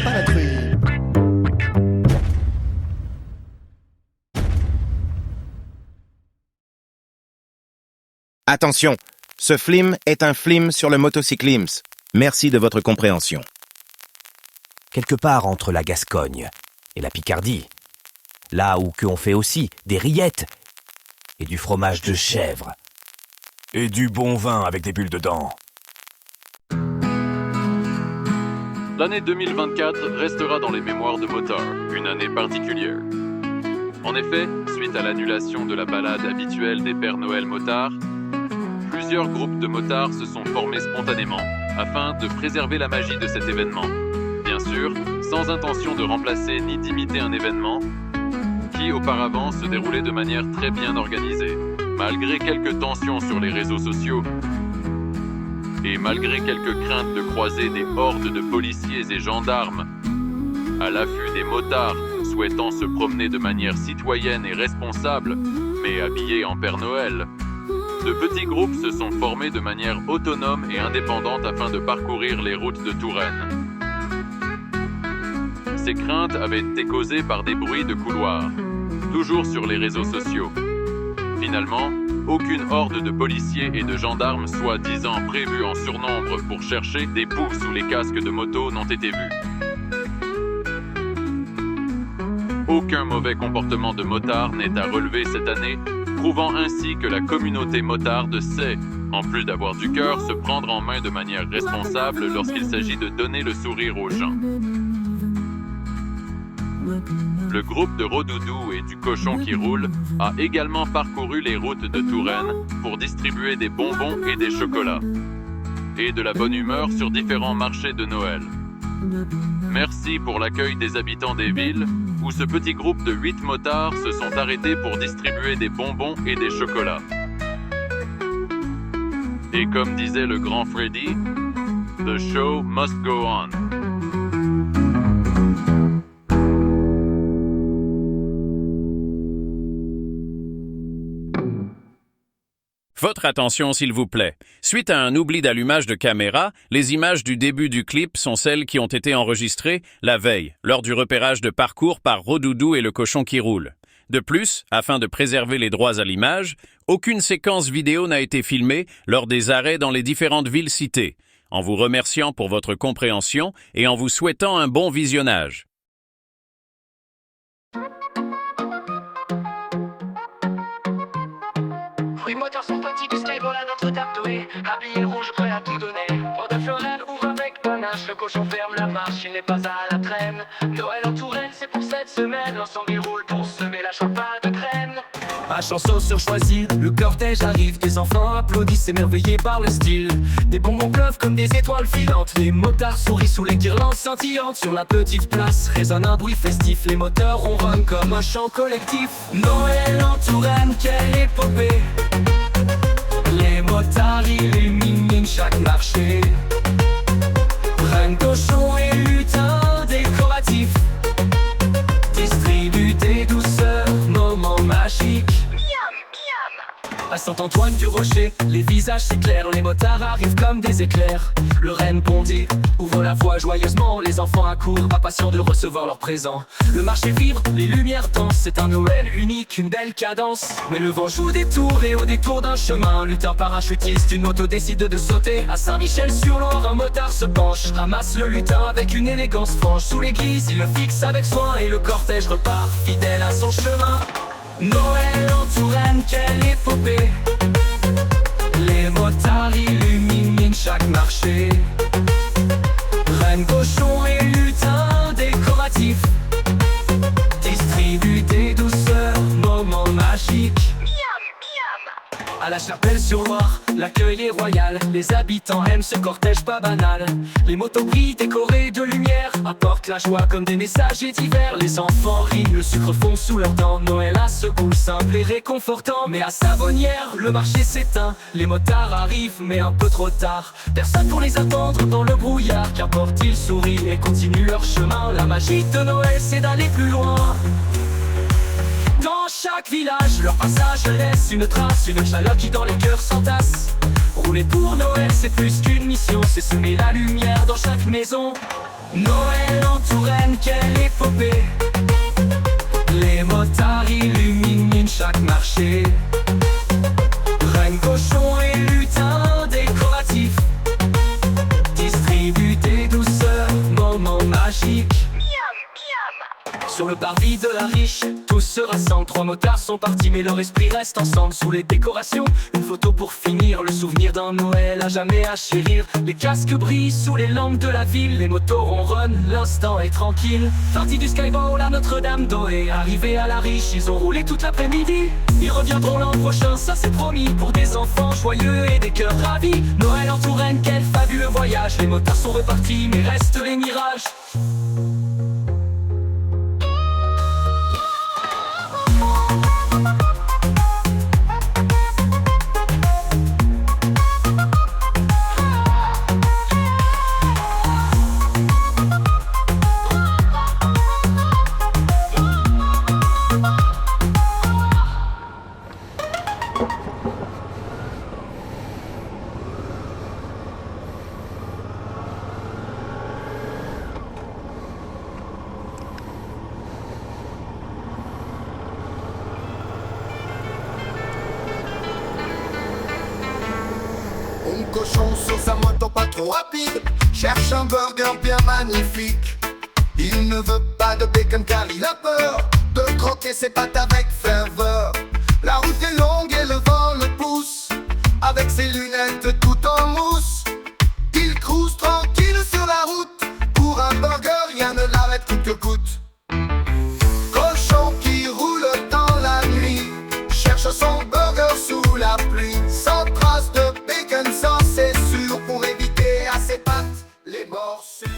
pas la truie. Attention, ce film est un film sur le motocyclisme. Merci de votre compréhension. Quelque part entre la Gascogne et la Picardie, là où qu'on fait aussi des rillettes et du fromage de chèvre. Et du bon vin avec des bulles dedans. L'année 2024 restera dans les mémoires de Motard, une année particulière. En effet, suite à l'annulation de la balade habituelle des Pères Noël motards, plusieurs groupes de motards se sont formés spontanément afin de préserver la magie de cet événement. Bien sûr, sans intention de remplacer ni d'imiter un événement qui auparavant se déroulait de manière très bien organisée. Malgré quelques tensions sur les réseaux sociaux et malgré quelques craintes de croiser des hordes de policiers et gendarmes à l'affût des motards souhaitant se promener de manière citoyenne et responsable, mais habillés en Père Noël, de petits groupes se sont formés de manière autonome et indépendante afin de parcourir les routes de Touraine. Ces craintes avaient été causées par des bruits de couloirs, toujours sur les réseaux sociaux. Finalement, aucune horde de policiers et de gendarmes soi-disant prévus en surnombre pour chercher des poux sous les casques de moto n'ont été vus. Aucun mauvais comportement de motard n'est à relever cette année, prouvant ainsi que la communauté motarde sait, en plus d'avoir du cœur, se prendre en main de manière responsable lorsqu'il s'agit de donner le sourire aux gens. Le groupe de Rodoudou et du Cochon qui roule a également parcouru les routes de Touraine pour distribuer des bonbons et des chocolats, et de la bonne humeur sur différents marchés de Noël. Merci pour l'accueil des habitants des villes, où ce petit groupe de 8 motards se sont arrêtés pour distribuer des bonbons et des chocolats. Et comme disait le grand Freddy, the show must go on. Votre attention, s'il vous plaît. Suite à un oubli d'allumage de caméra, les images du début du clip sont celles qui ont été enregistrées la veille, lors du repérage de parcours par Rodoudou et le Cochon qui roule. De plus, afin de préserver les droits à l'image, aucune séquence vidéo n'a été filmée lors des arrêts dans les différentes villes citées. En vous remerciant pour votre compréhension et en vous souhaitant un bon visionnage. Les moteurs sont petits du stable à Notre-Dame de Haye. Habillé rouge, prêt à tout donner. Port de Florel ouvre avec panache. Le cochon ferme la marche, il n'est pas à la traîne. Noël en Touraine, c'est pour cette semaine. L'ensemble il roule pour semer la champagne de graines. À chanson sur choisir, le cortège arrive. Des enfants applaudissent, émerveillés par le style. Des bonbons pleuvent comme des étoiles filantes. Les motards sourient sous les guirlandes scintillantes. Sur la petite place résonne un bruit festif. Les moteurs ronronnent comme un chant collectif. Noël en Touraine, quelle épopée! Les motards illuminent chaque marché. Reine, cochon et lutin décoratif distribuent des douceurs, moments magiques. À Saint-Antoine du Rocher, les visages s'éclairent. Les motards arrivent comme des éclairs. Le renne bondit, ouvre la voie joyeusement. Les enfants accourent, impatients de recevoir leur présent. Le marché vibre, les lumières dansent. C'est un Noël unique, une belle cadence. Mais le vent joue des tours et au détour d'un chemin, un lutteur parachutiste, une moto décide de sauter. À Saint-Michel-sur-Loire, un motard se penche, ramasse le lutin avec une élégance franche. Sous l'église, il le fixe avec soin et le cortège repart, fidèle à son chemin. Noël en Touraine, quelle épopée! Les motards illuminent chaque marché. Reine, cochon et lutin décoratif distribuent des douceurs, moments magiques. À la Chapelle-sur-Loire, l'accueil est royal. Les habitants aiment ce cortège pas banal. Les motos brillent décorées de lumière, apportent la joie comme des messagers divers. Les enfants rient, le sucre fond sous leurs dents. Noël a ce goût simple et réconfortant. Mais à Savonnières, le marché s'éteint. Les motards arrivent, mais un peu trop tard. Personne pour les attendre dans le brouillard. Qu'importe, ils sourient et continuent leur chemin. La magie de Noël, c'est d'aller plus loin. Dans chaque village, leur passage laisse une trace, une chaleur qui dans les cœurs s'entasse. Rouler pour Noël, c'est plus qu'une mission, c'est semer la lumière dans chaque maison. Noël en Touraine, quelle épopée! Les motards illuminent chaque marché. Reine, cochon et lutin décoratifs distribuent des douceurs, moments magiques. Sur le parvis de la riche, tous se rassemblent. 3 motards sont partis mais leur esprit reste ensemble. Sous les décorations, une photo pour finir. Le souvenir d'un Noël à jamais à chérir. Les casques brillent sous les lampes de la ville. Les motos ronronnent, l'instant est tranquille. Parti du Skyball à Notre-Dame d'Oé. Arrivés à la riche, ils ont roulé toute l'après-midi. Ils reviendront l'an prochain, ça c'est promis. Pour des enfants joyeux et des cœurs ravis. Noël en Touraine, quel fabuleux voyage. Les motards sont repartis mais restent les mirages. Un cochon sur sa moto pas trop rapide cherche un burger bien magnifique. Il ne veut pas de bacon car il a peur de croquer ses pâtes avec ferveur. La route est longue et le vent le pousse. Avec ses lunettes tout en mousse, il cruise tranquille sur la route. Pour un burger rien ne l'arrête coûte que coûte. Cochon qui roule dans la nuit cherche son burger sous la pluie. Sans trace de bacon, sans c'est sûr, pour éviter à ses pattes les morsures.